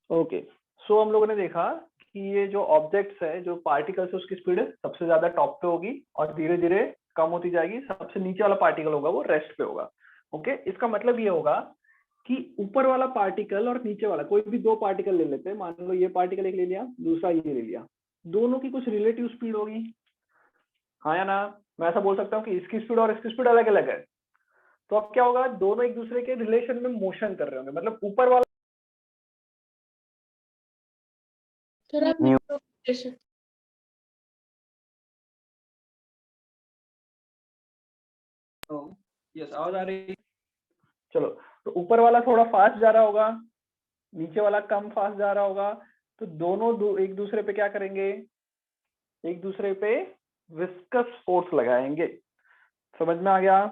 Okay, सो हम लोगों ने देखा कि ये जो ऑब्जेक्ट्स है, जो पार्टिकल्स है, उसकी स्पीड सबसे ज्यादा टॉप पे होगी और धीरे धीरे कम होती जाएगी। सबसे नीचे वाला पार्टिकल होगा वो रेस्ट पे होगा। ओके, इसका मतलब ये होगा कि ऊपर वाला पार्टिकल और नीचे वाला, कोई भी दो पार्टिकल ले लेते हैं, मान लो ये पार्टिकल एक ले लिया, दूसरा ये ले लिया, दोनों की कुछ रिलेटिव स्पीड होगी, हाँ या ना? मैं ऐसा बोल सकता हूँ कि इसकी स्पीड और इसकी स्पीड अलग अलग है। तो अब क्या होगा, दोनों एक दूसरे के रिलेशन में मोशन कर रहे होंगे, मतलब ऊपर वाला यस आवाज आ रही है? चलो, तो ऊपर वाला थोड़ा फास्ट जा रहा होगा, नीचे वाला कम फास्ट जा रहा होगा, तो दोनों एक दूसरे पे क्या करेंगे, एक दूसरे पे विस्कस फोर्स लगाएंगे। समझ में आ गया?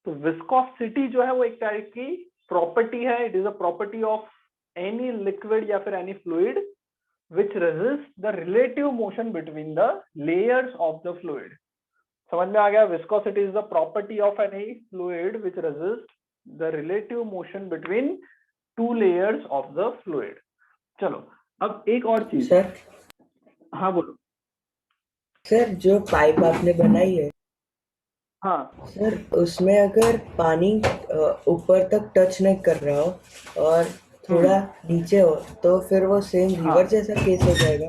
तो विस्कोसिटी जो है वो एक टाइप की प्रॉपर्टी है, it is a property of any liquid या फिर any fluid which resists the relative motion between the layers of the fluid. समझ में आ गया? Viscosity is the property of any fluid which resists the relative motion between two layers of the fluid. चलो, अब एक और चीज। Sir, हाँ बोलो। सर जो पाइप आपने बनाई है, हाँ सर उसमें अगर पानी ऊपर तक टच नहीं कर रहा हो और थोड़ा नीचे हो तो फिर वो सेम हाँ, रिवर जैसा केस हो जाएगा।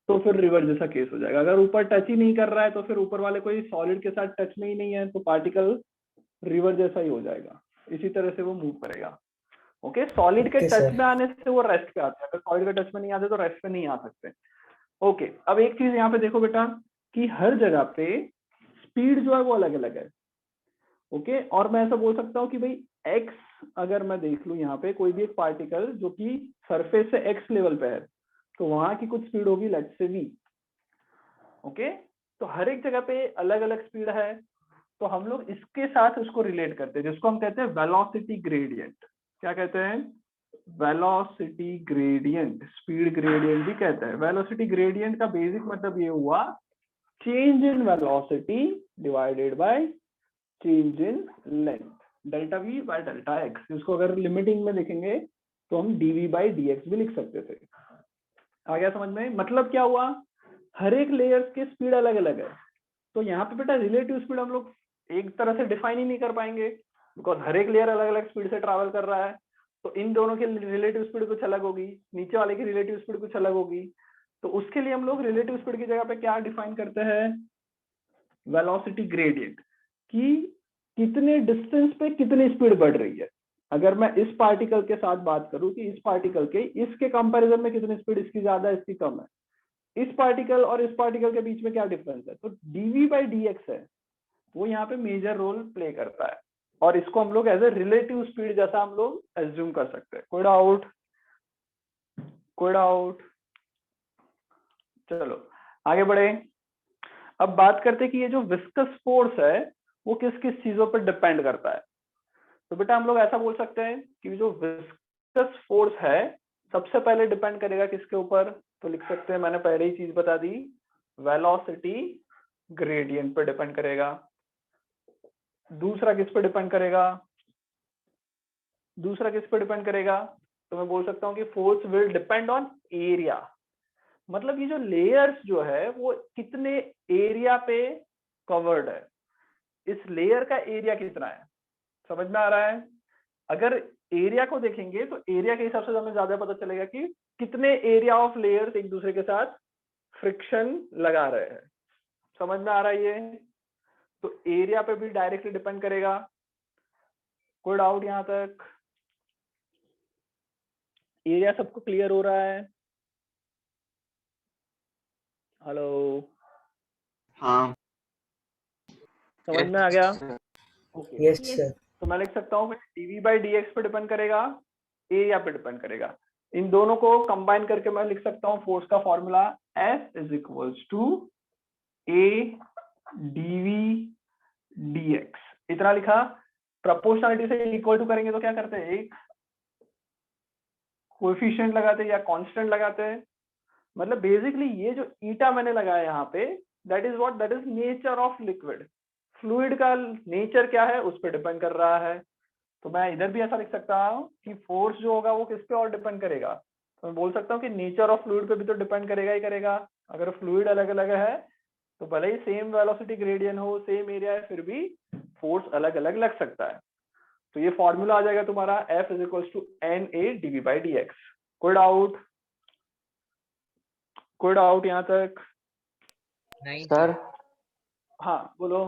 तो फिर रिवर जैसा केस हो जाएगा। अगर ऊपर टच ही नहीं कर रहा है तो फिर ऊपर वाले कोई सॉलिड के साथ टच में ही नहीं है, तो पार्टिकल रिवर जैसा ही हो जाएगा, इसी तरह से वो मूव करेगा। ओके, सॉलिड के ओके टच सर। में आने से वो रेस्ट पे आते हैं, अगर सॉलिड के टच में नहीं आते तो रेस्ट पे नहीं आ सकते। ओके, अब एक चीज यहाँ पे देखो बेटा कि हर जगह पे स्पीड जो है वो अलग अलग है। ओके, और मैं ऐसा बोल सकता हूँ कि भाई एक्स, अगर मैं देख लूँ यहाँ पे कोई भी एक पार्टिकल जो कि सरफेस से एक्स लेवल पे है, तो वहां की कुछ स्पीड होगी लेट्स से वी। ओके, तो हर एक जगह पे अलग अलग स्पीड है, तो हम लोग इसके साथ उसको रिलेट करते हैं, जिसको हम कहते हैं वेलोसिटी ग्रेडियंट। क्या कहते हैं? वेलोसिटी ग्रेडियंट, स्पीड ग्रेडियंट भी कहते हैं। वेलोसिटी ग्रेडियंट का बेसिक मतलब ये हुआ change in velocity divided by change in length, delta we by delta x. इसको अगर लिमिटिंग में लिखेंगे तो हम डीवी बाई डी एक्स भी लिख सकते थे। आ गया समझ में? मतलब क्या हुआ, हर एक लेयर्स की स्पीड अलग अलग है। तो यहाँ पे बेटा रिलेटिव स्पीड हम लोग एक तरह से डिफाइन ही नहीं कर पाएंगे, बिकॉज हर एक लेयर अलग अलग स्पीड से ट्रैवल कर रहा है। तो इन दोनों की रिलेटिव स्पीड कुछ अलग होगी, नीचे वाले की रिलेटिव स्पीड कुछ अलग होगी। तो उसके लिए हम लोग रिलेटिव स्पीड की जगह पे क्या डिफाइन करते हैं? वेलोसिटी ग्रेडियंट, कि कितने डिस्टेंस पे कितनी स्पीड बढ़ रही है। अगर मैं इस पार्टिकल के साथ बात करूं कि इस पार्टिकल के इसके कंपैरिजन में कितनी स्पीड इसकी ज्यादा है, इसकी कम है, इस पार्टिकल और इस पार्टिकल के बीच में क्या डिफरेंस है, तो डीवी बाई डी एक्स है, वो यहाँ पे मेजर रोल प्ले करता है। और इसको हम लोग एज ए रिलेटिव स्पीड जैसा हम लोग एज्यूम कर सकते हैं। कोई डाउट? कोई डाउट? चलो आगे बढ़े। अब बात करते हैं कि ये जो विस्कस फोर्स है वो किस किस चीजों पर डिपेंड करता है। तो बेटा हम लोग ऐसा बोल सकते हैं कि जो विस्कस फोर्स है सबसे पहले डिपेंड करेगा किसके ऊपर, तो लिख सकते हैं, मैंने पहले ही चीज बता दी, वेलोसिटी ग्रेडियंट पे डिपेंड करेगा। दूसरा किस पे डिपेंड करेगा? दूसरा किस पे डिपेंड करेगा? तो मैं बोल सकता हूँ कि force will depend on area. मतलब ये जो लेयर्स जो है वो कितने एरिया पे कवर्ड है, इस लेयर का एरिया कितना है। समझ में आ रहा है? अगर एरिया को देखेंगे तो एरिया के हिसाब से हमें ज्यादा पता चलेगा कि कितने एरिया ऑफ लेयर्स एक दूसरे के साथ फ्रिक्शन लगा रहे हैं। समझ में आ रहा है ये? तो एरिया पे भी डायरेक्टली डिपेंड करेगा। कोई डाउट यहां तक? एरिया सबको क्लियर हो रहा है? हेलो, हाँ समझ में आ गया? Okay, yes sir. तो मैं लिख सकता हूँ डीवी बाई डी एक्स पे डिपेंड करेगा, एरिया पे डिपेंड करेगा। इन दोनों को कंबाइन करके मैं लिख सकता हूँ फोर्स का formula F is equals to A dv d x. इतना लिखा। प्रपोर्शनलिटी से इक्वल टू करेंगे तो क्या करते हैं, एक कोएफिशिएंट लगाते हैं या कांस्टेंट लगाते हैं। मतलब बेसिकली ये जो ईटा मैंने लगाया यहाँ पे, that is what, that is nature of liquid. Fluid का नेचर क्या है उस पर डिपेंड कर रहा है। तो मैं इधर भी ऐसा लिख सकता हूँ कि फोर्स जो होगा वो किस पे और डिपेंड करेगा, तो मैं बोल सकता हूँ कि नेचर ऑफ फ्लूइड पे भी तो डिपेंड करेगा ही करेगा। अगर फ्लूइड अलग अलग है तो भले ही सेम वेलोसिटी ग्रेडियंट हो, सेम एरिया है, फिर भी फोर्स अलग अलग लग सकता है। तो ये फॉर्मूला आ जाएगा तुम्हारा F is equal to NA/dV/dx। कोई डाउट? कोई डाउट यहाँ तक? नहीं सर हाँ बोलो।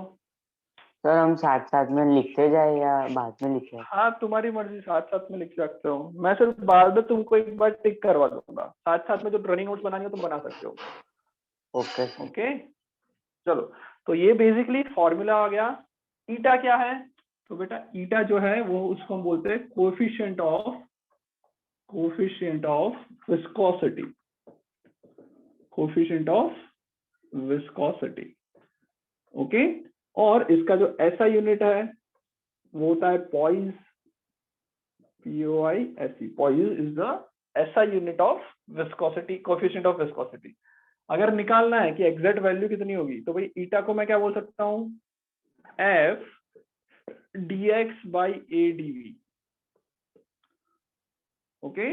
सर हम साथ साथ में लिखते जाए या बाद में लिखे? हाँ तुम्हारी मर्जी, साथ साथ में लिख सकते हो। मैं सिर्फ बाद में तुमको एक बार टिक करवा दूंगा, साथ साथ में जो रनिंग नोट्स बनानी हो तुम बना सकते हो। ओके ओके चलो, तो ये बेसिकली फॉर्मूला आ गया। ईटा क्या है? तो बेटा ईटा जो है वो उसको हम बोलते हैं coefficient of viscosity. Coefficient of viscosity. Okay, और इसका जो ऐसा यूनिट है वो होता है poise. POISE। Poise is the ऐसा unit of viscosity, coefficient of viscosity. अगर निकालना है कि एग्जैक्ट वैल्यू कितनी होगी तो भाई ईटा को मैं क्या बोल सकता हूँ? F dx/AdV। ओके,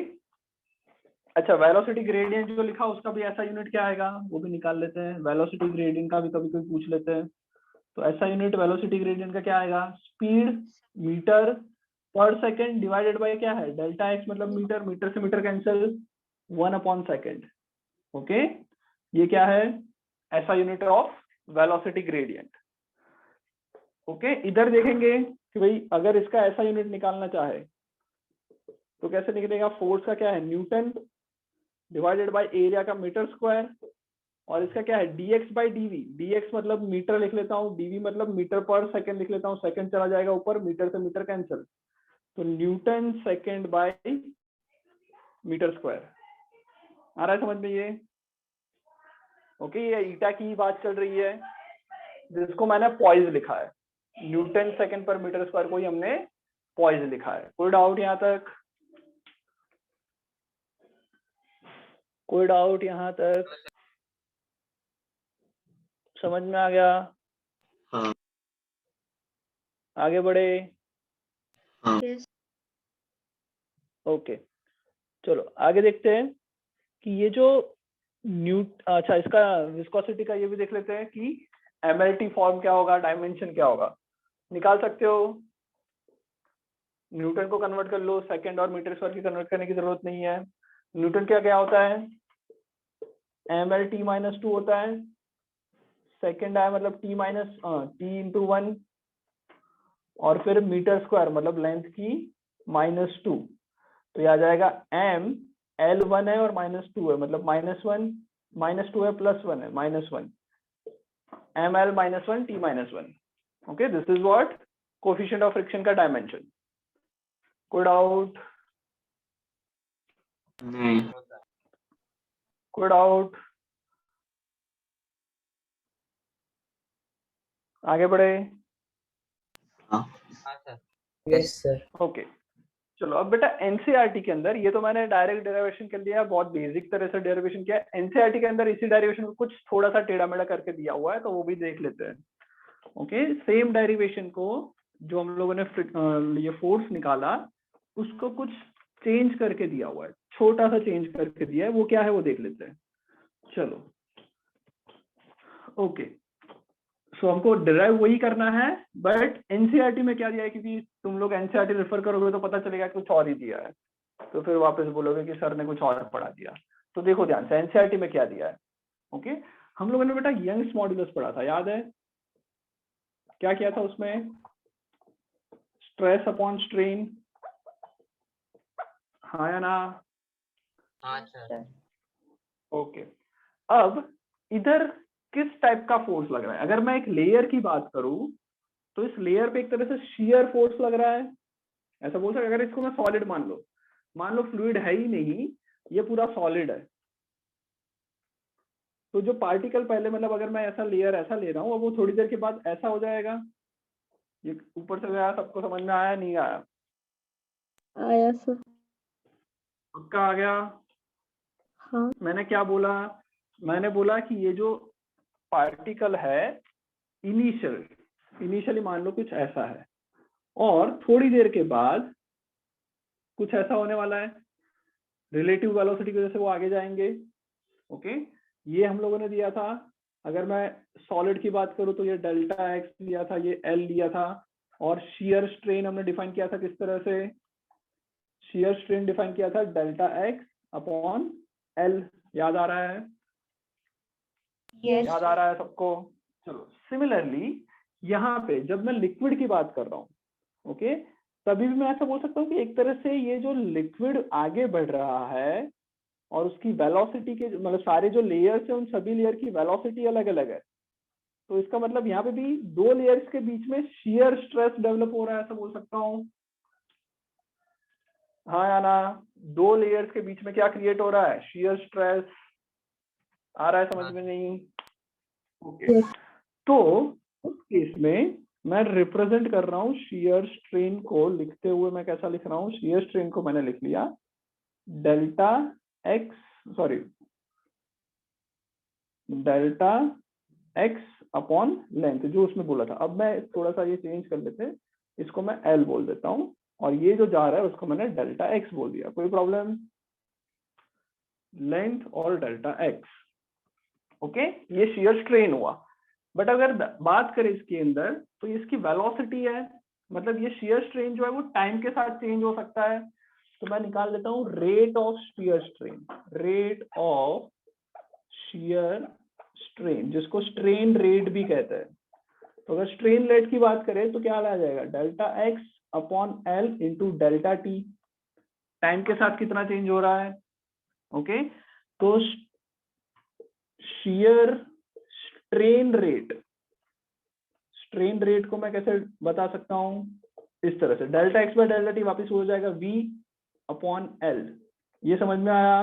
अच्छा वेलोसिटी ग्रेडियंट जो लिखा उसका भी ऐसा यूनिट क्या आएगा वो भी निकाल लेते हैं। वेलोसिटी ग्रेडियंट का भी कभी कोई पूछ लेते हैं तो ऐसा यूनिट वेलोसिटी ग्रेडियंट का क्या आएगा? स्पीड मीटर पर सेकंड डिवाइडेड बाय क्या है? डेल्टा एक्स, मतलब मीटर, मीटर से मीटर कैंसिल, 1/सेकंड। ओके, ये क्या है? ऐसा unit of velocity gradient. Okay, इधर देखेंगे कि भाई अगर इसका ऐसा यूनिट निकालना चाहे तो कैसे निकलेगा? फोर्स का क्या है? न्यूटन डिवाइडेड बाय एरिया का मीटर स्क्वायर, और इसका क्या है? dx/dv। dx मतलब मीटर लिख लेता हूँ, dv मतलब मीटर पर सेकंड लिख लेता हूँ, सेकंड चला जाएगा ऊपर, मीटर से मीटर कैंसिल, तो newton second by metre square. आ रहा है समझ में ये? ओके, ये ईटा की बात चल रही है जिसको मैंने पॉइज लिखा है। न्यूटन सेकंड पर मीटर स्क्वायर को ही हमने पॉइज लिखा है। कोई डाउट यहाँ तक? कोई डाउट यहाँ तक? समझ में आ गया? हाँ आगे बढ़े? हाँ ओके चलो आगे देखते हैं कि ये जो अच्छा इसका विस्कोसिटी का ये भी देख लेते हैं कि MLT फॉर्म क्या होगा, डायमेंशन क्या होगा। निकाल सकते हो, न्यूटन को कन्वर्ट कर लो, सेकंड और मीटर स्क्वायर की कन्वर्ट करने की जरूरत नहीं है। न्यूटन क्या क्या होता है? MLT-2 होता है, सेकंड है मतलब T/1, और फिर मीटर स्क्वायर मतलब लेंथ की -2, तो ये आ जाएगा M L1 है और -2 है, मतलब -1 -2 है +1 है -1, ML -1 T-1। Okay, this is what coefficient of friction का डायमेंशन। कोई डाउट? नहीं कोई डाउट? आगे बढ़े? हाँ हाँ सर। Yes sir. ओके चलो, अब बेटा एनसीईआरटी के अंदर ये तो मैंने डायरेक्ट डेरिवेशन कर लिया, बहुत बेसिक तरह से डेरिवेशन किया। एनसीईआरटी के अंदर इसी डेरिवेशन को कुछ थोड़ा सा टेढ़ा मेढ़ा करके दिया हुआ है, तो वो भी देख लेते हैं। ओके, सेम डेरिवेशन को जो हम लोगों ने ये फोर्स निकाला उसको कुछ चेंज करके दिया हुआ है, छोटा सा चेंज करके दिया है, वो क्या है वो देख लेते हैं। चलो ओके, सो हमको डिराइव वही करना है, बट एनसीईआरटी में क्या दिया है, क्योंकि तुम लोग एनसीईआरटी रेफर करोगे तो पता चलेगा कुछ और ही दिया है, तो फिर वापस बोलोगे कि सर ने कुछ और पढ़ा दिया। तो देखो ध्यान से एनसीईआरटी में क्या दिया है। ओके, हम लोगों ने बेटा यंग्स मॉड्यूलस पढ़ा था, याद है? क्या किया था उसमें? स्ट्रेस अपॉन स्ट्रेन, हाँ या ना? हाँ सर। ओके, अब इधर किस टाइप का फोर्स लग रहा है? अगर मैं एक लेयर की बात करूं तो इस लेयर पे एक तरह से शियर फोर्स लग रहा है, ऐसा बोल सकते। अगर इसको मैं सॉलिड मान लो फ्लूइड है ही नहीं, ये पूरा सॉलिड है, तो जो पार्टिकल पहले, मतलब अगर मैं ऐसा लेयर ऐसा ले रहा हूँ, अब वो थोड़ी देर के बाद ऐसा हो जाएगा। ये ऊपर से गया, सबको समझ में आया नहीं आया? आया सर। पक्का आ गया? हाँ। मैंने क्या बोला? मैंने बोला कि ये जो पार्टिकल है इनिशियली मान लो कुछ ऐसा है, और थोड़ी देर के बाद कुछ ऐसा होने वाला है। रिलेटिव वेलोसिटी की वजह से वो आगे जाएंगे। ओके, ये हम लोगों ने दिया था। अगर मैं सॉलिड की बात करूं तो ये डेल्टा एक्स लिया था, ये एल लिया था, और शियर स्ट्रेन हमने डिफाइन किया था किस तरह से? शियर स्ट्रेन डिफाइन किया था डेल्टा एक्स अपॉन एल। याद आ रहा है? याद आ रहा है सबको? चलो, सिमिलरली यहाँ पे जब मैं लिक्विड की बात कर रहा हूँ, ओके, तभी भी मैं ऐसा बोल सकता हूँ कि एक तरह से ये जो लिक्विड आगे बढ़ रहा है और उसकी वेलोसिटी के मतलब सारे जो लेयर्स है उन सभी लेयर की वेलोसिटी अलग अलग है, तो इसका मतलब यहाँ पे भी दो लेयर्स के बीच में शियर स्ट्रेस डेवलप हो रहा है, ऐसा बोल सकता हूँ। हाँ या ना? दो लेयर्स के बीच में क्या क्रिएट हो रहा है? Shear stress. आ रहा है समझ में? नहीं? ओके, तो उस केस में मैं रिप्रेजेंट कर रहा हूँ शियर स्ट्रेन को लिखते हुए। मैं कैसा लिख रहा हूँ? शियर स्ट्रेन को मैंने लिख लिया डेल्टा एक्स अपॉन लेंथ, जो उसमें बोला था। अब मैं थोड़ा सा ये चेंज कर लेते, इसको मैं एल बोल देता हूँ, और ये जो जा रहा है उसको मैंने डेल्टा एक्स बोल दिया। कोई प्रॉब्लम? लेंथ और डेल्टा एक्स। ओके, ये शियर स्ट्रेन हुआ। बट अगर बात करें इसके अंदर तो इसकी वेलोसिटी है, मतलब ये शियर स्ट्रेन जो है वो टाइम के साथ चेंज हो सकता है। तो मैं निकाल देता हूँ rate of shear strain, rate of shear strain, जिसको स्ट्रेन रेट भी कहते हैं। तो अगर स्ट्रेन रेट की बात करें तो क्या आ जाएगा? Delta x upon L into delta T. Time के साथ कितना चेंज हो रहा है? ओके, तो शियर स्ट्रेन रेट को मैं कैसे बता सकता हूं? इस तरह से, delta x by delta T वापिस हो जाएगा वी अपॉन एल। ये समझ में आया?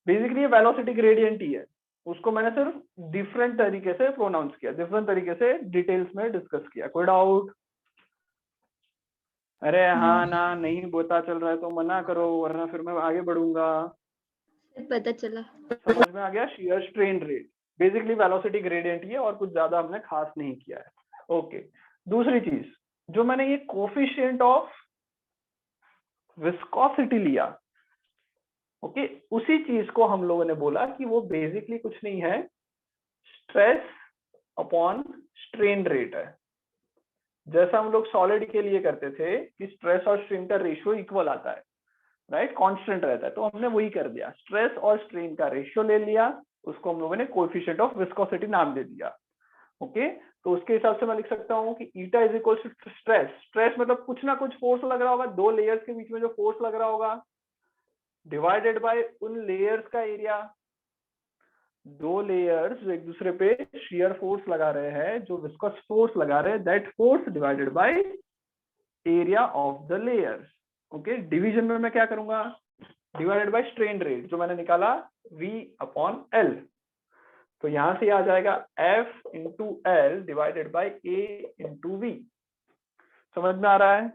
बेसिकली ये वेलोसिटी ग्रेडियंट ही है, उसको मैंने सिर्फ डिफरेंट तरीके से प्रोनाउंस किया, डिफरेंट तरीके से डिटेल्स में डिस्कस किया। कोई डाउट? अरे हाँ ना, नहीं पता चल रहा है तो मना करो, वरना फिर मैं आगे बढ़ूंगा। पता चला। समझ में आ गया? Shear strain rate basically velocity gradient ही है, और कुछ ज्यादा हमने खास नहीं किया है। ओके, दूसरी चीज जो मैंने ये कोफिशिएंट ऑफ विस्कोसिटी लिया, ओके, उसी चीज को हम लोगों ने बोला कि वो बेसिकली कुछ नहीं है, स्ट्रेस अपॉन स्ट्रेन रेट है। जैसा हम लोग सॉलिड के लिए करते थे कि स्ट्रेस और स्ट्रेन का रेशियो इक्वल आता है, राइट, कांस्टेंट रहता है, तो हमने वही कर दिया, स्ट्रेस और स्ट्रेन का रेशियो ले लिया, उसको हम लोगों ने कोएफिशिएंट ऑफ विस्कोसिटी नाम दे दिया। ओके, तो उसके हिसाब से मैं लिख सकता हूँ कि eta is equal to stress. Stress मतलब कुछ ना कुछ फोर्स लग रहा होगा, दो लेयर्स के बीच में जो फोर्स लग रहा होगा, डिवाइडेड बाय उन लेयर्स का एरिया। दो लेयर्स जो एक दूसरे पे शियर फोर्स लगा रहे हैं, जो विस्कस फोर्स लगा रहे हैं, that force divided by area of the layers. Okay, division में मैं क्या करूंगा? डिवाइडेड बाय स्ट्रेन रेट, जो मैंने निकाला V अपॉन L। तो यहां से आ जाएगा F into L divided by A into V। समझ में आ रहा है?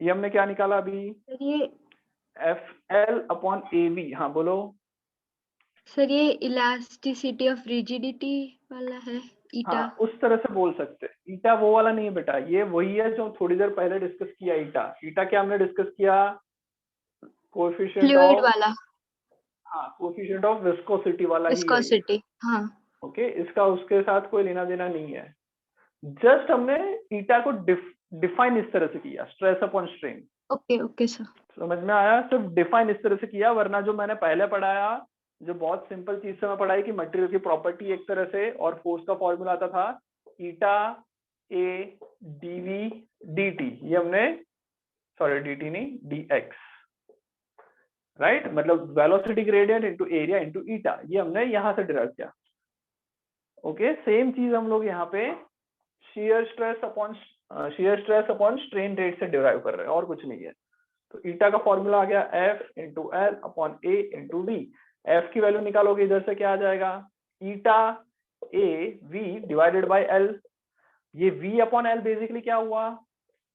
ये हमने क्या निकाला अभी? सर ये FL अपॉन AV। हाँ बोलो। सर ये इलास्टिसिटी ऑफ रिजिडिटी वाला है ईटा। हाँ, उस तरह से बोल सकते हैं। ईटा वो वाला नहीं है बेटा, ये वही है जो थोड़ी देर पहले डिस्कस किया। ईटा क्या हमने डिस्कस किया? कोएफिशिएंट फ्लूइड ऑफ, वाला, हाँ, कोएफिशिएंट ऑफ विस्कोसिटी वाला ही है। विस्कोसिटी। हाँ, ओके, इसका उसके साथ कोई लेना देना नहीं है। जस्ट हमने ईटा को डिफाइन इस तरह से किया, stress upon strain. Okay okay sir. समझ में आया? सिर्फ डिफाइन इस तरह से किया, वरना जो मैंने पहले पढ़ाया, जो बहुत सिंपल चीज से मैं पढ़ाई कि मटेरियल की प्रॉपर्टी एक तरह से और फोर्स का फॉर्मूला आता था ईटा ए डीवी डीटी। ये हमने, सॉरी डीटी नहीं, डीएक्स, राइट, मतलब velocity gradient into area into eta, ये हमने यहां से डिराइव किया। ओके, सेम चीज हम लोग यहाँ पे shear stress upon strain rate से डिराइव कर रहे हैं, और कुछ नहीं है। तो ईटा का फॉर्मूला आ गया F into L upon A into V. F की वैल्यू निकालोगे इधर से क्या आ जाएगा? Eta A V divided by L। ये V अपॉन L बेसिकली क्या हुआ?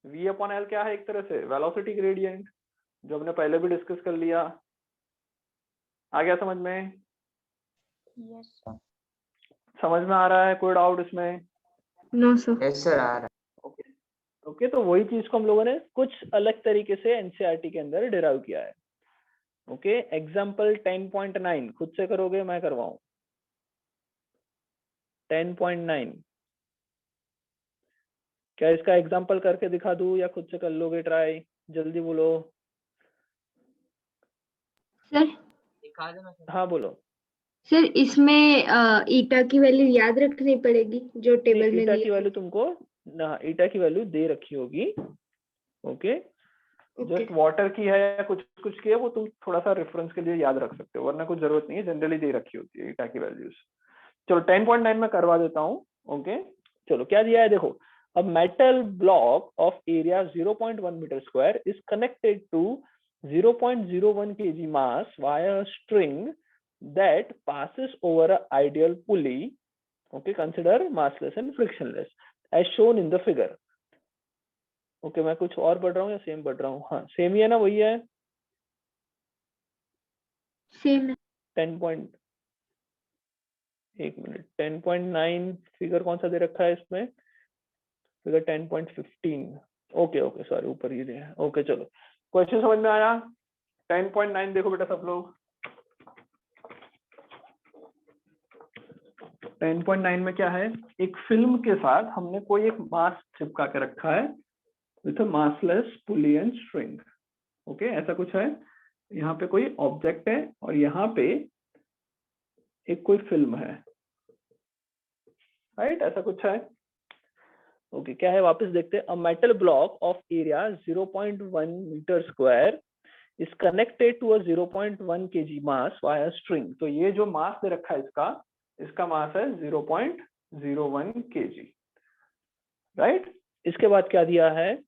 V अपॉन L क्या है? एक तरह से वेलोसिटी ग्रेडियंट, जो हमने पहले भी डिस्कस कर लिया। आ गया समझ में? Yes sir. समझ में आ रहा है? कोई डाउट इसमें? No sir. यस सर आ रहा ओके, तो वही चीज को हम लोगों ने कुछ अलग तरीके से एनसीईआरटी के अंदर डिराइव किया है। ओके, एग्जाम्पल 10.9 खुद से करोगे मैं करवाऊं? 10.9 क्या इसका एग्जाम्पल करके दिखा दूं या खुद से कर लोगे ट्राई? जल्दी बोलो। सर दिखा दो ना सर। हाँ बोलो। सर इसमें ईटा की वैल्यू याद रखनी पड़ेगी जो टेबल में ईटा दी की वैल्यू तुमको ना, ईटा की वैल्यू दे रखी होगी। ओके, जस्ट वाटर की है या कुछ कुछ की है वो तुम थोड़ा सा रेफरेंस के लिए याद रख सकते हो, वरना कुछ जरूरत नहीं है, जनरली दे रखी होती है ईटा की वैल्यूज। चलो 10.9 में करवा देता हूँ। ओके, चलो क्या दिया है देखो, a metal block of area 0.1 meter square is connected to 0.01 kg mass via a string that passes over a ideal pulley. Okay, consider massless and frictionless as shown in the figure. Okay मैं कुछ और पढ़ रहा हूँ या same पढ़ रहा हूँ? हाँ सेम ही है ना, वही है। सेम 10.9 फिगर कौन सा दे रखा है इसमें? फिगर 10.15। ओके ओके सॉरी, ऊपर ही है। ओके चलो, क्वेश्चन समझ में आया? 10.9 देखो बेटा सब लोग। 10.9 में क्या है, एक फिल्म के साथ हमने कोई एक मास चिपका के रखा है with a massless pulley and string. Okay, ऐसा कुछ है। यहाँ पे कोई ऑब्जेक्ट है और यहाँ पे एक कोई फिल्म है, राइट? ऐसा कुछ है। ओके, क्या है वापस देखते हैं। A metal block of area 0.1 metre square is connected to a 0.1 kg mass via string. तो ये जो मास दे रखा है इसका मास है 0.01 kg, राइट? इसके बाद क्या दिया है,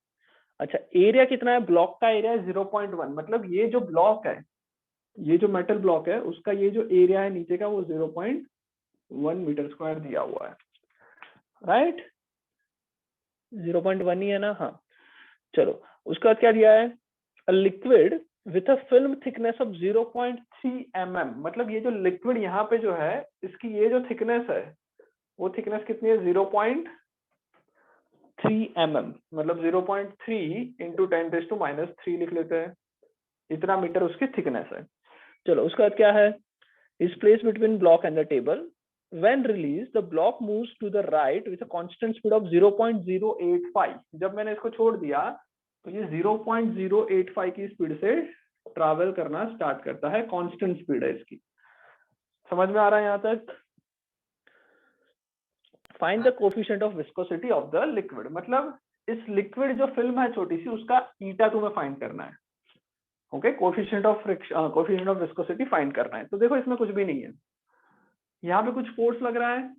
अच्छा एरिया कितना है, ब्लॉक का एरिया है 0.1, मतलब ये जो ब्लॉक है, ये जो मेटल ब्लॉक है उसका ये जो एरिया है नीचे का वो 0.1 मीटर स्क्वायर दिया हुआ है, राइट? 0.1 ही है ना? हाँ चलो, उसका क्या दिया है, a liquid with a film thickness of 0.3 mm, मतलब ये जो लिक्विड यहाँ पे जो है इसकी ये जो थिकनेस है वो थिकनेस कितनी है, 0.3 mm, मतलब 0.3 इंटू 10⁻³ लिख लेते हैं, इतना मीटर उसकी थिकनेस है। चलो उसका बाद क्या है, is place between block and the table, when released the block moves to the right with a constant speed of 0.085। जब मैंने इसको छोड़ दिया तो ये 0.085 की स्पीड से ट्रैवल करना स्टार्ट करता है, कांस्टेंट स्पीड है इसकी। समझ में आ रहा है यहाँ तक? Find the coefficient of viscosity of the liquid, मतलब इस लिक्विड जो फिल्म है छोटी सी उसका ईटा तुम्हें फाइंड करना है। Okay, coefficient of viscosity find करना है। तो देखो इसमें कुछ भी नहीं है, यहाँ पे कुछ फोर्स लग रहा है,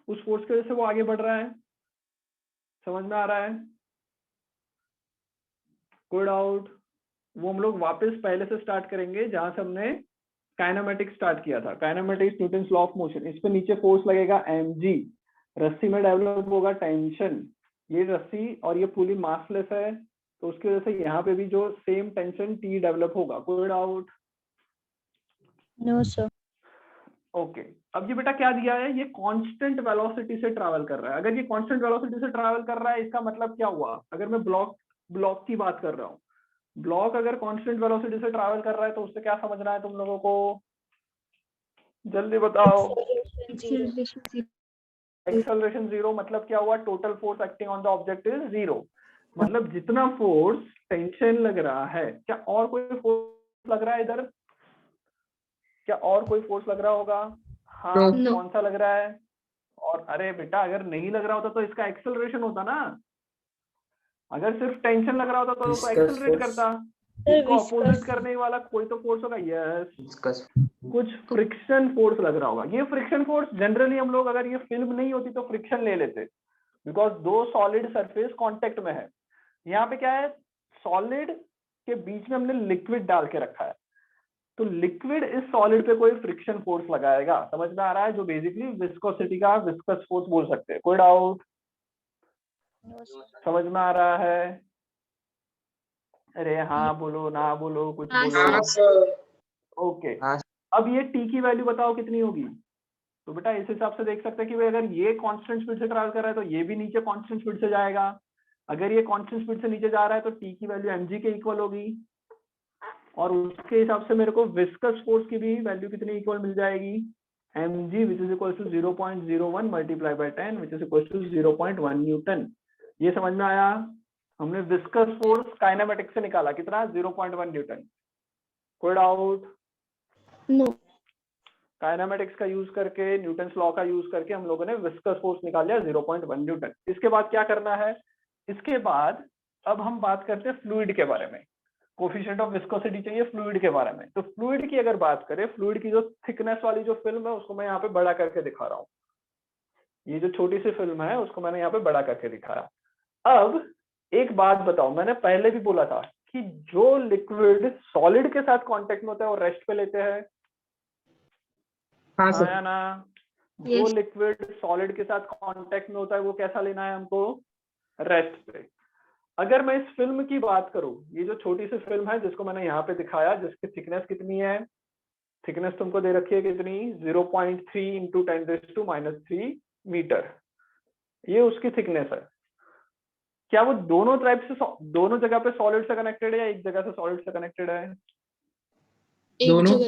उस फोर्स की वजह से वो आगे बढ़ रहा है। समझ में आ रहा है? कोई डाउट? वो हम लोग वापस पहले से स्टार्ट करेंगे जहां से हमने काइनेमेटिक्स स्टार्ट किया था। Kinematics Newton's law of motion, इस पे नीचे फोर्स लगेगा mg, रस्सी में डेवलप होगा टेंशन, ये रस्सी और ये पुली मासलेस है तो उसकी वजह से यहाँ पे भी जो सेम टेंशन T डेवलप होगा। कोई डाउट? No sir. ओके, अब ये बेटा क्या दिया है, ये कांस्टेंट वेलोसिटी से ट्रैवल कर रहा है। अगर ये कांस्टेंट वेलोसिटी से ट्रैवल कर रहा है इसका मतलब क्या हुआ, अगर मैं ब्लॉक की बात कर रहा हूँ, ब्लॉक अगर कांस्टेंट वेलोसिटी से ट्रैवल कर रहा है तो उससे क्या समझना है तुम लोगों को, जल्दी बताओ। एक्सेलरेशन जीरो, मतलब क्या हुआ, total force acting on the object is zero, मतलब जितना फोर्स टेंशन लग रहा है, क्या और कोई फोर्स लग रहा है इधर, क्या और कोई फोर्स लग रहा होगा? हाँ No. कौन सा लग रहा है? और अरे बेटा अगर नहीं लग रहा होता तो इसका एक्सेलरेशन होता ना, अगर सिर्फ टेंशन लग रहा होता तो एक्सेलरेट करता, इसको अपोजिट करने वाला कोई तो फोर्स होगा। यस, कुछ फ्रिक्शन फोर्स लग रहा होगा। ये फ्रिक्शन फोर्स जनरली हम लोग, अगर ये फिल्म नहीं होती तो फ्रिक्शन ले लेते, बिकॉज दो सॉलिड सरफेस कांटेक्ट में है। यहाँ पे क्या है, सॉलिड के बीच में हमने लिक्विड डाल के रखा है, तो लिक्विड इस सॉलिड पे कोई फ्रिक्शन फोर्स लगाएगा। समझ में आ रहा है? जो बेसिकली विस्कोसिटी का विस्कस फोर्स बोल सकते हैं। कोई डाउट? समझ में आ रहा है? अरे हाँ बोलो, ना बोलो, कुछ बोलो। ओके, अब ये टी की वैल्यू बताओ कितनी होगी। तो बेटा इस हिसाब से देख सकते हैं कि भाई अगर ये कांस्टेंट स्पीड से ट्रैवल कर रहा है तो ये भी नीचे कांस्टेंट स्पीड से जाएगा। अगर ये कांस्टेंट स्पीड से नीचे जा रहा है तो टी की वैल्यू mg के इक्वल होगी। और उसके हिसाब से मेरे को विस्कस फोर्स की भी वैल्यू कितनी इक्वल मिल जाएगी, mg which is equal to 0.01 multiply by 10 which is equal to 0.1 newton. ये समझ में आया? हमने विस्कस फोर्स काइनेमेटिक्स से निकाला कितना, 0.1 न्यूटन। कोई डाउट? नो। काइनेमेटिक्स का यूज करके, न्यूटन्स लॉ का यूज करके हम लोगों ने विस्कस फोर्स निकाल लिया 0.1 न्यूटन। इसके बाद क्या करना है? इसके बाद अब हम बात करते हैं फ्लूइड के बारे में। कोफिशिएंट ऑफ विस्कोसिटी चाहिए फ्लूइड के बारे में। तो फ्लूइड की अगर बात करें, फ्लूइड की जो थिकनेस वाली जो फिल्म है उसको मैं यहाँ पे बड़ा करके दिखा रहा हूँ। ये जो छोटी सी फिल्म है उसको मैंने यहाँ पे बड़ा करके दिखाया। अब एक बात बताओ, मैंने पहले भी बोला था कि जो लिक्विड सॉलिड के साथ कॉन्टेक्ट में होता है वो रेस्ट पे लेते हैं, हाँ हाँ सर। या ना? जो Yes. लिक्विड सॉलिड के साथ कांटेक्ट में होता है वो कैसा लेना है हमको, रेस्ट पे। अगर मैं इस फिल्म की बात करूं, ये जो छोटी सी फिल्म है जिसको मैंने यहाँ पे दिखाया, जिसकी थिकनेस कितनी है, थिकनेस तुमको दे रखी है कितनी, 0.3 इंटू 10⁻³ मीटर, ये उसकी थिकनेस है। क्या वो दोनों टाइप से, दोनों जगह पे सॉलिड से कनेक्टेड है या एक जगह से सॉलिड से कनेक्टेड है? दोनों।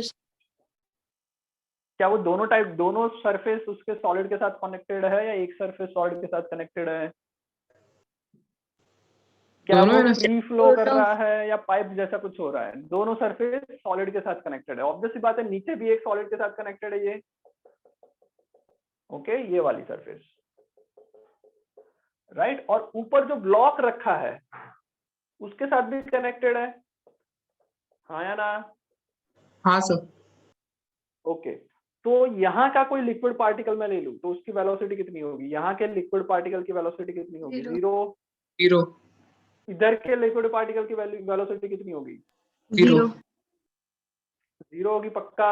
क्या वो दोनों टाइप, दोनों सरफेस उसके सॉलिड के साथ कनेक्टेड है या एक सरफेस सॉलिड के साथ कनेक्टेड है? क्या दोनों है वो ना? फ्री फ्लो कर रहा है या पाइप जैसा कुछ हो रहा है? दोनों सरफेस सॉलिड के साथ कनेक्टेड है। ऑब्वियस सी बात है, नीचे भी एक सॉलिड के साथ कनेक्टेड है ये, ओके, ये वाली सरफेस, राइट। और ऊपर जो ब्लॉक रखा है उसके साथ भी कनेक्टेड है, हाँ या ना? हाँ सर। ओके, तो यहाँ का कोई लिक्विड पार्टिकल मैं ले लूं तो उसकी वेलोसिटी कितनी होगी? यहाँ के लिक्विड पार्टिकल की वेलोसिटी कितनी होगी? Zero. जीरो। जीरो। इधर के लिक्विड पार्टिकल की वेलोसिटी कितनी होगी? जीरो। Zero. जीरो होगी पक्का,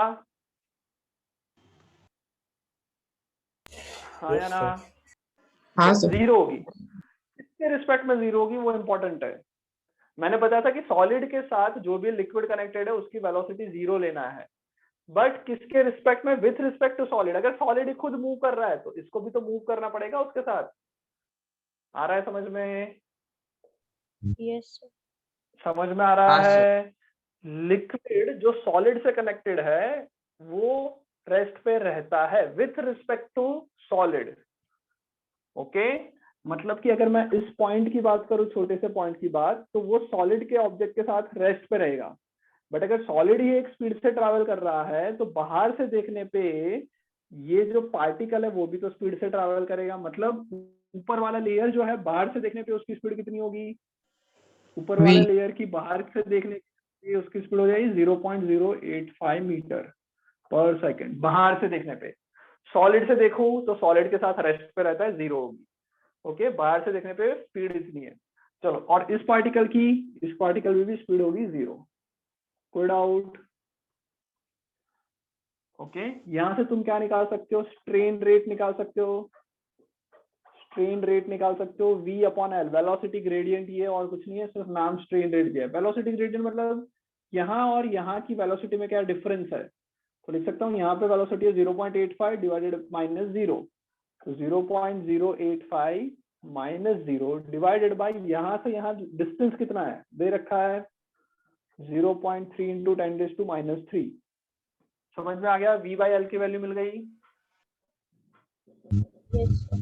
हाँ या ना? हाँ सर। जीरो होगी। किसके रिस्पेक्ट में जीरो होगी वो इंपॉर्टेंट है। मैंने बताया था कि सॉलिड के साथ जो भी लिक्विड कनेक्टेड है उसकी वेलोसिटी जीरो लेना है, बट किसके रिस्पेक्ट में? With respect to solid. अगर सॉलिड खुद मूव कर रहा है तो इसको भी तो मूव करना पड़ेगा उसके साथ। आ रहा है समझ में? Yes, sir. समझ में आ रहा हाँ, सर। है? लिक्विड जो सॉलिड से कनेक्टेड है वो रेस्ट पे रहता है with respect to solid, okay. मतलब कि अगर मैं इस पॉइंट की बात करूं, छोटे से पॉइंट की बात, तो वो सॉलिड के ऑब्जेक्ट के साथ रेस्ट पे रहेगा। बट अगर सॉलिड ही एक स्पीड से ट्रैवल कर रहा है तो बाहर से देखने पे ये जो पार्टिकल है वो भी तो स्पीड से ट्रैवल करेगा। मतलब ऊपर वाला लेयर जो है बाहर से देखने पे उसकी स्पीड कितनी होगी? ऊपर वाले लेयर की बाहर से देखने पे उसकी स्पीड हो जाएगी 0.085 मीटर पर सेकेंड बाहर से देखने पे। सॉलिड से देखो तो सॉलिड के साथ रेस्ट पे रहता है, जीरो होगी, ओके। बाहर से देखने पे स्पीड इतनी है। चलो, और इस पार्टिकल में भी स्पीड होगी जीरो। कोई डाउट? ओके, यहां से तुम क्या निकाल सकते हो? स्ट्रेन रेट निकाल सकते हो, स्ट्रेन रेट निकाल सकते हो, v upon L, velocity gradient ये और कुछ नहीं है, सिर्फ नाम स्ट्रेन रेट दिया है। वेलोसिटी ग्रेडियंट मतलब यहाँ और यहाँ की वेलोसिटी में क्या डिफरेंस है, तो लिख सकता हूँ यहाँ पे वेलोसिटी है 0.85 डिवाइडेड माइनस 0, तो 0.085 माइनस 0 डिवाइडेड बाई यहाँ से यहाँ डिस्टेंस कितना है दे रखा है 0.3 इंटू 10⁻⁻3। समझ में आ गया? v बाई एल की वैल्यू मिल गई, Yes, sir.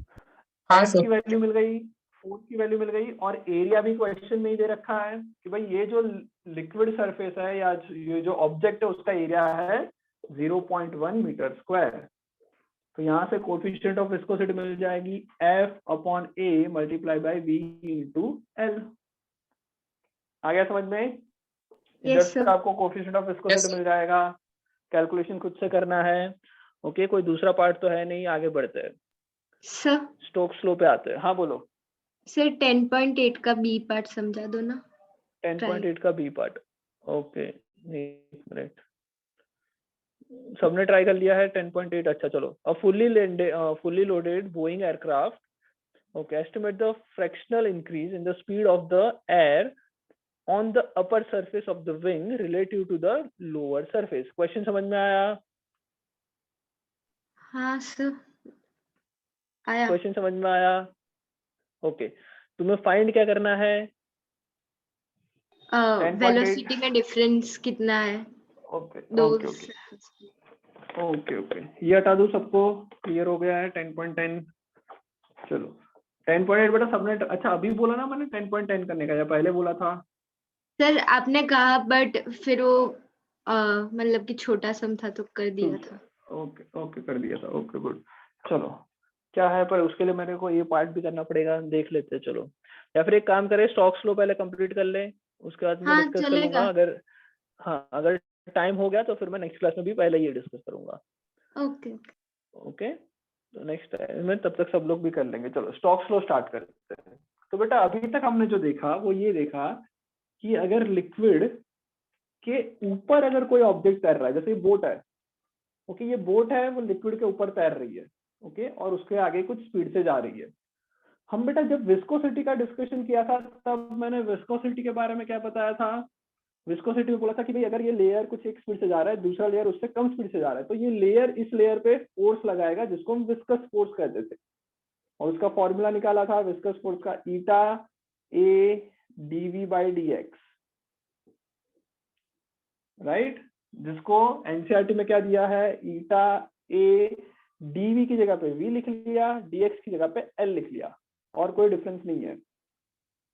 हाँ एफ की सर। वैल्यू मिल गई, फोर्स की वैल्यू मिल गई, और एरिया भी क्वेश्चन में ही दे रखा है कि भाई ये जो लिक्विड सरफेस है या ये जो ऑब्जेक्ट है उसका एरिया है 0.1 मीटर स्क्वायर। तो यहाँ से कोफिशिएंट ऑफ विस्कोसिटी मिल जाएगी F upon A multiply by V into l. आ गया समझ में? इधर Yes, से sir. आपको कोफिशिएंट ऑफ विस्कोसिटी Yes, मिल जाएगा, कैलकुलेशन खुद से करना है, ओके। कोई दूसरा पार्ट तो है नहीं, आगे बढ़ते हैं, Sir, स्टोक्स लॉ पे आते हैं। हाँ बोलो। sir 10.8 का B पार्ट समझा दो ना। 10.8 का बी पार्ट, ओके, एक मिनट, सबने ट्राई कर लिया है 10.8। अच्छा चलो, a fully loaded Boeing aircraft, okay, estimate the fractional increase in the speed of the air on the upper surface of the wing relative to the lower surface. Question समझ में आया? हाँ सर, आया। क्वेश्चन समझ में आया? Okay, तुम्हें find क्या करना है? 10.8 वेलोसिटी में डिफरेंस कितना है ओके दो ओके ओके ओके ओके, ये हटा दूं, सबको क्लियर हो गया है 10.10। चलो 10.8 बेटा सबने, अच्छा अभी बोला ना मैंने 10.10 करने का या पहले बोला था? सर आपने कहा बट फिर वो मतलब कि छोटा सम था तो कर दिया था। ओके ओके कर दिया था, ओके गुड। चलो क्या है, पर उसके लिए मेरे को ये पार्ट भी करना पड़ेगा, देख लेते हैं चलो। या फिर एक काम करें, स्टॉक्स लो पहले कंप्लीट कर ले, उसके बाद मैं हाँ, डिस्कस चलेगा। करूंगा। अगर हाँ अगर टाइम हो गया तो फिर मैं नेक्स्ट क्लास में भी पहले ये डिस्कस करूंगा। ओके ओके तो नेक्स्ट टाइम में तब तक सब लोग भी कर लेंगे। चलो स्टॉक्स लो स्टार्ट करते हैं। तो बेटा अभी तक हमने जो देखा वो ये देखा कि अगर लिक्विड के ऊपर अगर कोई ऑब्जेक्ट तैर रहा है, जैसे ये बोट है, ओके ये बोट है, वो लिक्विड के ऊपर तैर रही है, ओके, और उसके आगे कुछ स्पीड से जा रही है। हम बेटा जब विस्कोसिटी का डिस्कशन किया था तब मैंने विस्कोसिटी के बारे में क्या बताया था? विस्कोसिटी में बोला था कि भाई अगर ये लेयर कुछ एक स्पीड से जा रहा है, दूसरा लेयर उससे कम स्पीड से जा रहा है, तो ये लेयर इस लेयर पे फोर्स लगाएगा जिसको हम विस्कस फोर्स कहते थे, और उसका फॉर्मूला निकाला था विस्कस फोर्स का, eta a dv by d x, right, जिसको एनसीईआरटी में क्या दिया है, ईटा ए डीवी की जगह पे वी लिख लिया, डीएक्स की जगह पे एल लिख लिया, और कोई डिफरेंस नहीं है,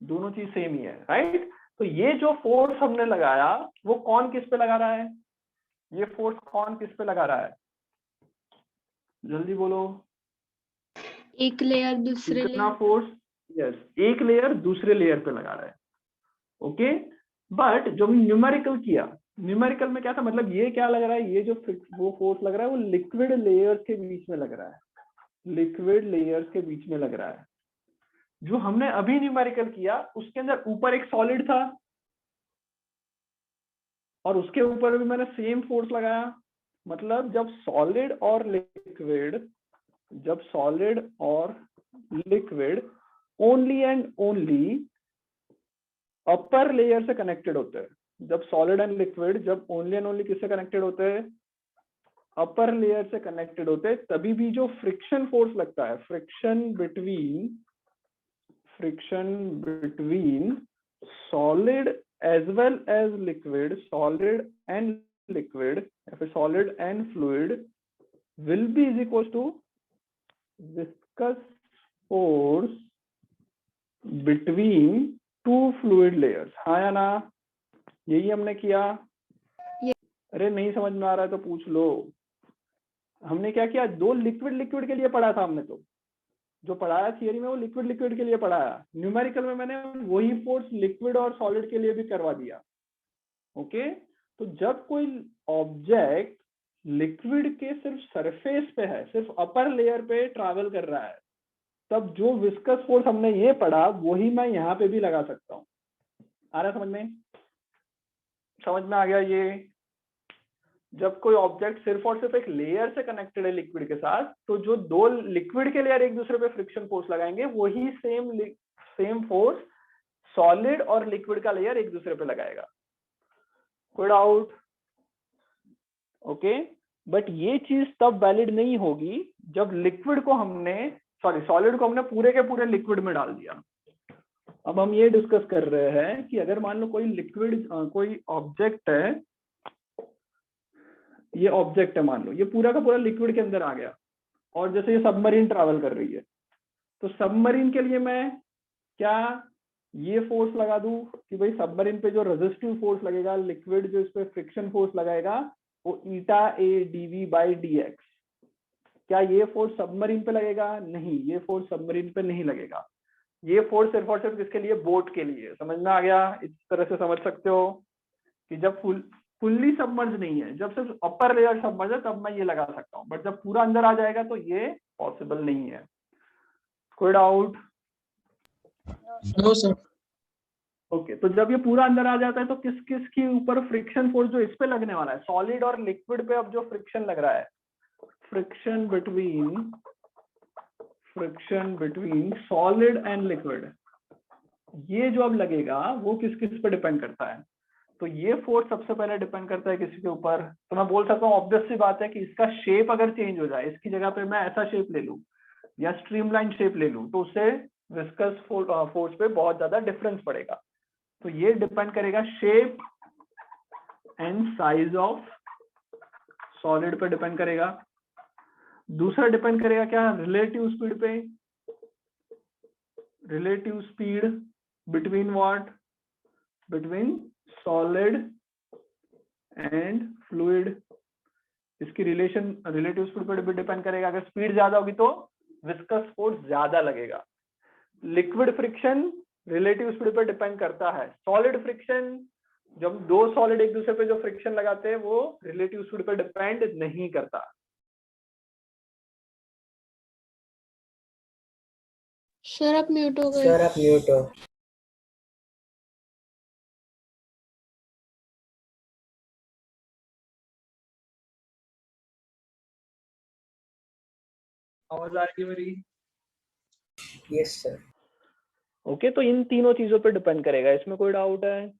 दोनों चीज सेम ही है, राइट। तो ये जो फोर्स हमने लगाया वो कौन किस पे लगा रहा है? ये फोर्स कौन किस पे लगा रहा है? जल्दी बोलो। एक लेयर दूसरे कितना लेयर। फोर्स? यस, एक लेयर दूसरे लेयर पे लगा रहा है, ओके। बट जो न्यूमेरिकल किया, न्यूमेरिकल में क्या था, मतलब ये क्या लग रहा है, ये जो वो फोर्स लग रहा है वो लिक्विड लेयर्स के बीच में लग रहा है, लिक्विड लेयर्स के बीच में लग रहा है। जो हमने अभी न्यूमेरिकल किया उसके अंदर ऊपर एक सॉलिड था और उसके ऊपर भी मैंने सेम फोर्स लगाया। मतलब जब सॉलिड और liquid only and only upper layer से कनेक्टेड होते हैं, जब सॉलिड एंड लिक्विड जब ओनली एंड ओनली किससे कनेक्टेड होते हैं? अपर लेयर से कनेक्टेड होते हैं, तभी भी जो फ्रिक्शन फोर्स लगता है, friction between solid as well as liquid, solid and liquid या फिर solid and fluid will be is equal to viscous force between two fluid layers. हाँ या ना? यही हमने किया। अरे नहीं समझ में आ रहा है तो पूछ लो। हमने क्या किया, दो लिक्विड के लिए पढ़ा था हमने, तो जो पढ़ाया थियरी में वो लिक्विड के लिए पढ़ाया, न्यूमेरिकल में मैंने वही फोर्स लिक्विड और सॉलिड के लिए भी करवा दिया, ओके। तो जब कोई ऑब्जेक्ट लिक्विड के सिर्फ सरफेस पे है, सिर्फ अपर लेयर पे ट्रैवल कर रहा है, तब जो विस्कस फोर्स हमने ये पढ़ा वही मैं यहाँ पे भी लगा सकता हूँ। आ रहा है समझ में? समझ में आ गया ये? जब कोई ऑब्जेक्ट सिर्फ और सिर्फ एक लेयर से कनेक्टेड है लिक्विड के साथ, तो जो दो लिक्विड के लेयर एक दूसरे पे फ्रिक्शन फोर्स लगाएंगे वही सेम फोर्स सॉलिड और लिक्विड का लेयर एक दूसरे पे लगाएगा। कोई डाउट? ओके। बट ये चीज तब वैलिड नहीं होगी जब लिक्विड को हमने सॉलिड को हमने पूरे के पूरे लिक्विड में डाल दिया। अब हम ये डिस्कस कर रहे हैं कि अगर मान लो कोई ऑब्जेक्ट है, ये ऑब्जेक्ट है, मान लो ये पूरा का पूरा लिक्विड के अंदर आ गया, और जैसे ये सबमरीन ट्रैवल कर रही है, तो सबमरीन के लिए मैं क्या ये फोर्स लगा दूं कि भाई सबमरीन पे जो रेजिस्टिव फोर्स लगेगा, लिक्विड जो इस पे फ्रिक्शन फोर्स लगाएगा वो ईटा a dv by d x. क्या ये फोर्स सबमरीन पे लगेगा? नहीं, ये फोर्स सबमरीन पे नहीं लगेगा। ये फोर्स सिर्फ और सिर्फ किसके लिए? बोट के लिए। समझ में आ गया? इस तरह से समझ सकते हो कि जब फुल्ली सबमर्ज नहीं है, जब सिर्फ अपर लेयर सबमर्ज है, तब मैं ये लगा सकता हूँ, बट जब पूरा अंदर आ जाएगा तो ये पॉसिबल नहीं है। कोई डाउट? No sir. ओके, तो जब ये पूरा अंदर आ जाता है तो किस किस के ऊपर फ्रिक्शन फोर्स जो इस पे लगने वाला है, सॉलिड और लिक्विड पे अब जो फ्रिक्शन लग रहा है, friction between solid and liquid, ये जो अब लगेगा वो किस किस पे डिपेंड करता है? तो ये फोर्स सबसे पहले डिपेंड करता है किसी के ऊपर। तो मैं बोल सकता हूँ ऑब्वियस सी बात है कि इसका शेप अगर चेंज हो जाए, इसकी जगह पे मैं ऐसा शेप ले लूं या स्ट्रीमलाइन शेप ले लूं, तो उससे विस्कस फोर्स पे बहुत ज्यादा डिफरेंस पड़ेगा। तो ये डिपेंड करेगा shape and size of solid पे डिपेंड करेगा। दूसरा डिपेंड करेगा क्या, रिलेटिव स्पीड पे। Relative speed between what, between solid and fluid. इसकी रिलेशन रिलेटिव स्पीड पर भी डिपेंड करेगा। अगर स्पीड ज्यादा होगी तो विस्कस फोर्स ज्यादा लगेगा। लिक्विड फ्रिक्शन रिलेटिव स्पीड पर डिपेंड करता है। सॉलिड फ्रिक्शन, जब दो सॉलिड एक दूसरे पे जो फ्रिक्शन लगाते हैं वो रिलेटिव स्पीड पर डिपेंड नहीं करता। सर आप म्यूट हो गए। सर आप म्यूट हो। आवाज आ रही है मेरी? Yes sir. ओके, तो इन तीनों चीजों पे डिपेंड करेगा। इसमें कोई डाउट है?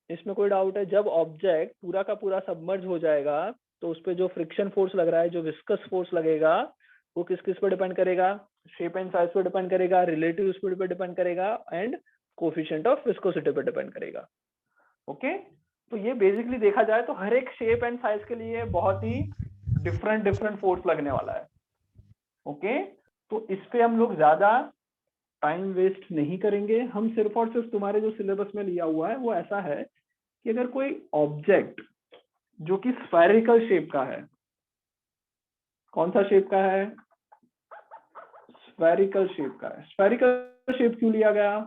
इसमें कोई डाउट है? जब ऑब्जेक्ट पूरा का पूरा सबमर्ज हो जाएगा तो उस पे जो फ्रिक्शन फोर्स लग रहा है, जो विस्कस फोर्स लगेगा, वो किस किस पे डिपेंड करेगा? शेप एंड साइज पे डिपेंड करेगा, रिलेटिव स्पीड पे डिपेंड करेगा एंड कोफिशिएंट ऑफ विस्कोसिटी पे डिपेंड करेगा। ओके, तो ये बेसिकली देखा जाए तो हर एक शेप एंड साइज के लिए बहुत ही डिफरेंट फोर्स लगने वाला है। ओके, तो इस पे हम लोग ज्यादा टाइम वेस्ट नहीं करेंगे। हम सिर्फ और सिर्फ तुम्हारे जो सिलेबस में लिया हुआ है वो ऐसा है कि अगर कोई ऑब्जेक्ट जो कि स्फेरिकल शेप का है, कौन सा शेप का है? स्फेरिकल शेप का है। स्फेरिकल शेप क्यों लिया गया?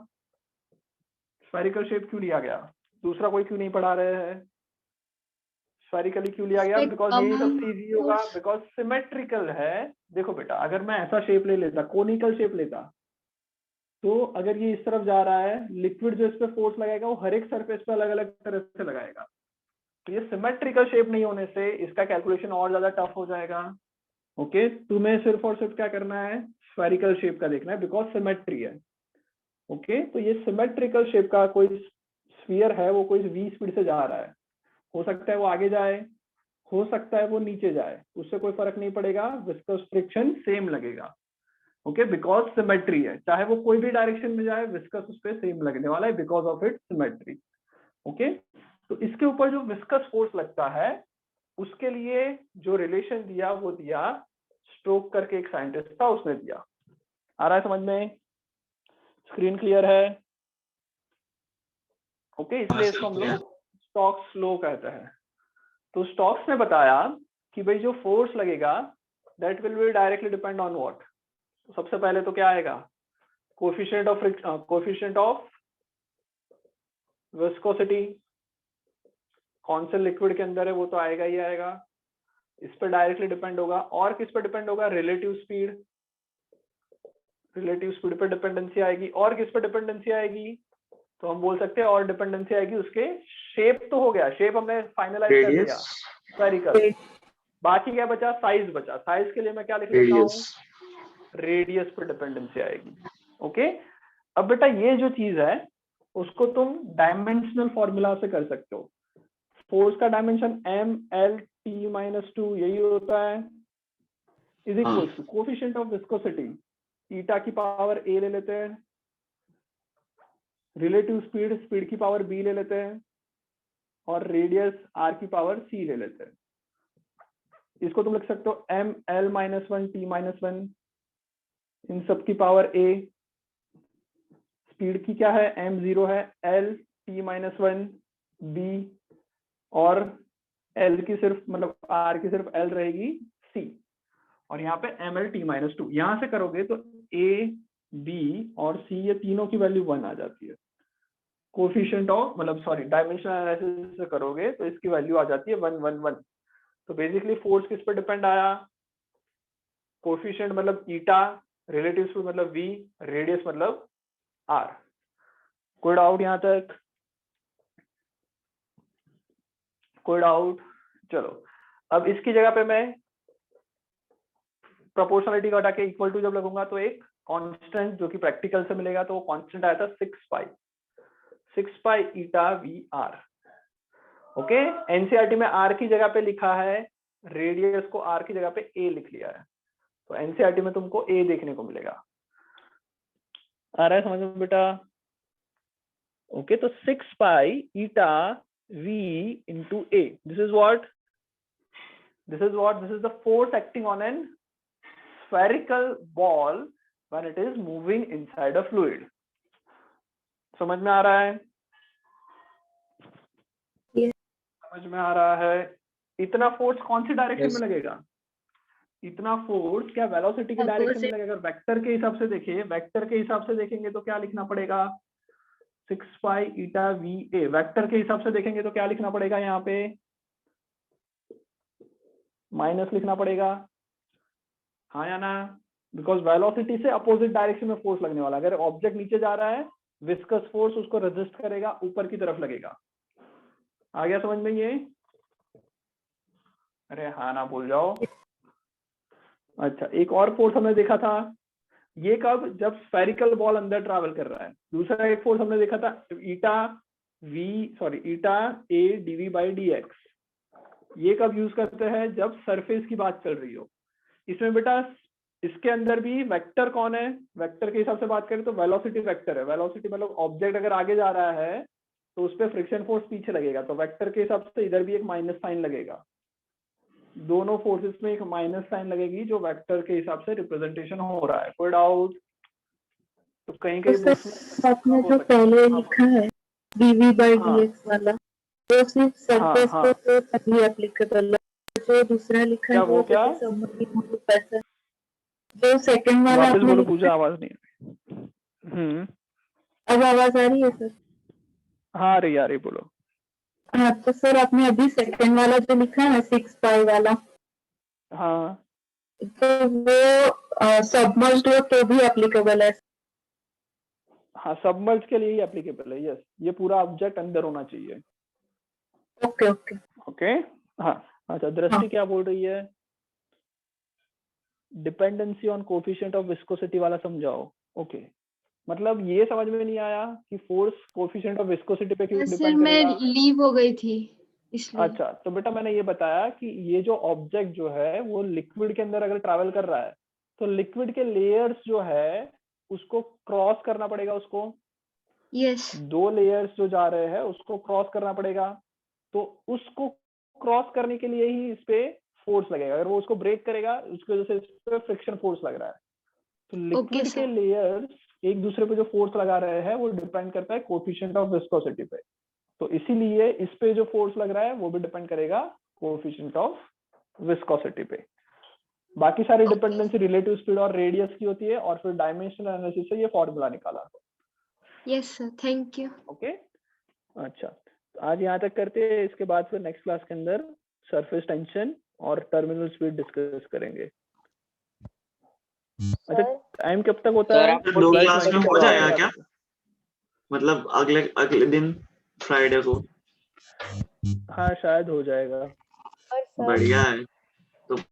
स्फेरिकल शेप क्यों लिया गया? दूसरा कोई क्यों नहीं पढ़ा रहे हैं? स्फेरिकली क्यों लिया गया? बिकॉज यही सबसे इजी होगा, बिकॉज सिमेट्रिकल है। देखो बेटा, अगर मैं ऐसा शेप ले लेता, कोनिकल शेप लेता, तो अगर ये इस तरफ जा रहा है, लिक्विड जो इस पे फोर्स लगाएगा वो हर एक सरफेस पे अलग अलग तरह से लगाएगा। तो ये सिमेट्रिकल शेप नहीं होने से इसका कैलकुलेशन और ज्यादा टफ हो जाएगा। ओके, तुम्हें सिर्फ और सिर्फ क्या करना है? स्फेरिकल शेप का देखना है, बिकॉज सिमेट्री है। ओके, तो ये सिमेट्रिकल शेप का कोई स्फीयर है, वो कोई v स्पीड से जा रहा है। हो सकता है वो आगे जाए, हो सकता है वो नीचे जाए, उससे कोई फर्क नहीं पड़ेगा, विस्कस फ्रिक्शन सेम लगेगा। ओके, बिकॉज सिमेट्री है, चाहे वो कोई भी डायरेक्शन में जाए विस्कस उस पर सेम लगने वाला है, because of it symmetry. Okay, तो इसके ऊपर जो विस्कस फोर्स लगता है उसके लिए जो रिलेशन दिया वो दिया स्टोक करके एक साइंटिस्ट था, उसने दिया। आ रहा है समझ में? स्क्रीन क्लियर है? ओके, इसलिए इसको हम लोग स्टोक्स लॉ कहते हैं। तो स्टोक्स ने बताया कि भाई जो फोर्स लगेगा that will be directly depend on what. सबसे पहले तो क्या आएगा? Coefficient of viscosity. कौन से लिक्विड के अंदर है वो तो आएगा ही आएगा, इस पर डायरेक्टली डिपेंड होगा। और किस पर डिपेंड होगा? Relative speed. रिलेटिव स्पीड पर डिपेंडेंसी आएगी। और किस पर डिपेंडेंसी आएगी? तो हम बोल सकते हैं और डिपेंडेंसी आएगी उसके शेप। तो हो गया, शेप हमने फाइनलाइज कर दिया, स्फेरिकल। बाकी क्या बचा? साइज बचा। साइज के लिए मैं क्या लिख लेता हूँ? रेडियस पर डिपेंडेंसी आएगी। ओके, अब बेटा ये जो चीज है उसको तुम डायमेंशनल फॉर्मूला से कर सकते हो। फोर्स का डायमेंशन mlt-2 यही होता है, is equal to coefficient of viscosity eta की पावर a ले लेते हैं, रिलेटिव स्पीड, स्पीड की पावर b ले लेते हैं, और रेडियस r की पावर c ले लेते हैं। इसको तुम लिख सकते हो ml-1t-1, इन सब की पावर a। स्पीड की क्या है? m0 है, l t-1 b, और l की सिर्फ मतलब r की सिर्फ l रहेगी c, और यहाँ पे mlt-2। यहां से करोगे तो a, b और c ये तीनों की वैल्यू 1 आ जाती है। कोफिशिएंट ऑफ मतलब सॉरी डायमेंशनल एनालिसिस से करोगे तो इसकी वैल्यू आ जाती है 1 1 1। तो बेसिकली फोर्स किस पर डिपेंड आया? कोफिशिएंट मतलब ईटा, रिलेटिव स्पीड मतलब v, रेडियस मतलब r। कोई डाउट यहाँ तक? कोई डाउट? चलो, अब इसकी जगह पे मैं प्रोपोर्शनलिटी का हटा के इक्वल टू जब लगूंगा तो एक कांस्टेंट जो कि प्रैक्टिकल से मिलेगा, तो वो कांस्टेंट आया था 6 पाई ईटा वी आर। ओके, एनसीईआरटी में आर की जगह पे लिखा है, रेडियस को आर की जगह पे ए लिख लिया है, तो एनसीईआरटी में तुमको ए देखने को मिलेगा। आ रहा है समझ में बेटा? ओके, तो 6 पाई ईटा v into a. This is what? This is the force acting on an spherical ball when it is moving inside a fluid. समझ में आ रहा है? Yes. समझ में आ रहा है? इतना फोर्स कौन सी डायरेक्शन Yes. में लगेगा? इतना फोर्स क्या वेलोसिटी के डायरेक्शन में लगेगा? वेक्टर के हिसाब से देखिए, वेक्टर के हिसाब से देखेंगे तो क्या लिखना पड़ेगा? 6 पाई ईटा वी ए। वेक्टर के हिसाब से देखेंगे तो क्या लिखना पड़ेगा? यहाँ पे माइनस लिखना पड़ेगा, हाँ या ना? बिकॉज वेलोसिटी से अपोजिट डायरेक्शन में फोर्स लगने वाला। अगर ऑब्जेक्ट नीचे जा रहा है, विस्कस फोर्स उसको रेजिस्ट करेगा, ऊपर की तरफ लगेगा। आ गया समझ में ये? अरे हाँ ना बोल जाओ। अच्छा, एक और फोर्स हमने देखा था, ये कब? जब स्फेरिकल बॉल अंदर ट्रैवल कर रहा है। दूसरा एक फोर्स हमने देखा था, ईटा a dv by d x. ये कब यूज करते हैं? जब सरफेस की बात चल रही हो। इसमें बेटा इसके अंदर भी वेक्टर कौन है? वेक्टर के हिसाब से बात करें तो वेलोसिटी वेक्टर है। वेलोसिटी मतलब ऑब्जेक्ट अगर आगे जा रहा है तो उस पर फ्रिक्शन फोर्स पीछे लगेगा, तो वेक्टर के हिसाब से इधर भी एक माइनस साइन लगेगा। दोनों फोर्सेस में एक माइनस साइन लगेगी जो वेक्टर के हिसाब से रिप्रेजेंटेशन हो रहा है। कोई डाउट? तो कहीं तो कहीं सर आपने जो पहले लिखा है dv by हाँ। dx वाला, वो सिर्फ सरफेस हाँ। पे तो तभी एप्लीकेबल है। जो दूसरा लिखा है क्या वो क्या? पैसा, जो सेकंड वाला वापस आपने बोलो, लिखा पूजा है। आवाज नहीं। अब आवाज आ रही है सर? हाँ रे यार, बोलो। हाँ, तो सर आपने अभी सेकंड वाला जो लिखा है 6 पाई वाला, हाँ तो वो सबमर्ज्ड हो तो भी एप्लीकेबल है? हाँ, सबमर्ज के लिए ही एप्लीकेबल है। यस, ये पूरा ऑब्जेक्ट अंदर होना चाहिए। Okay okay. ओके हाँ। अच्छा, दृष्टि क्या बोल रही है? Dependency on coefficient of viscosity वाला समझाओ। ओके, मतलब ये समझ में नहीं आया कि फोर्स कोफिशिएंट ऑफ विस्कोसिटी पे क्यों सर डिपेंड मैं करेगा? लीव हो गई थी इसलिए। अच्छा, तो बेटा मैंने ये बताया कि ये जो ऑब्जेक्ट जो है वो लिक्विड के अंदर अगर ट्रैवल कर रहा है तो लिक्विड के लेयर्स जो है उसको क्रॉस करना पड़ेगा। उसको यस। 2 लेयर्स जो जा रहे हैं उसको क्रॉस करना पड़ेगा। तो उसको क्रॉस करने के लिए ही इस पे फोर्स लगेगा। अगर वो उसको ब्रेक करेगा उसकी वजह से इस पे फ्रिक्शन फोर्स लग रहा है। तो लिक्विड के लेयर्स एक दूसरे पे जो फोर्स लगा रहे हैं वो डिपेंड करता है कोफिशिएंट ऑफ विस्कोसिटी पे। तो इसीलिए इस पे जो फोर्स लग रहा है वो भी डिपेंड करेगा कोफिशिएंट ऑफ विस्कोसिटी पे। बाकी सारी डिपेंडेंसी रिलेटिव स्पीड और रेडियस की होती है, और फिर डायमेंशनल एनालिसिस से ये फॉर्मूला निकाला। Yes sir, thank you. Okay अच्छा, तो आज यहाँ तक करते हैं। इसके बाद फिर नेक्स्ट क्लास के अंदर सरफेस टेंशन और टर्मिनल स्पीड डिस्कस करेंगे। अच्छा, टाइम कब तक होता है? 2 क्लास में हो जाएगा क्या? मतलब अगले दिन फ्राइडे को? हाँ शायद हो जाएगा। बढ़िया है।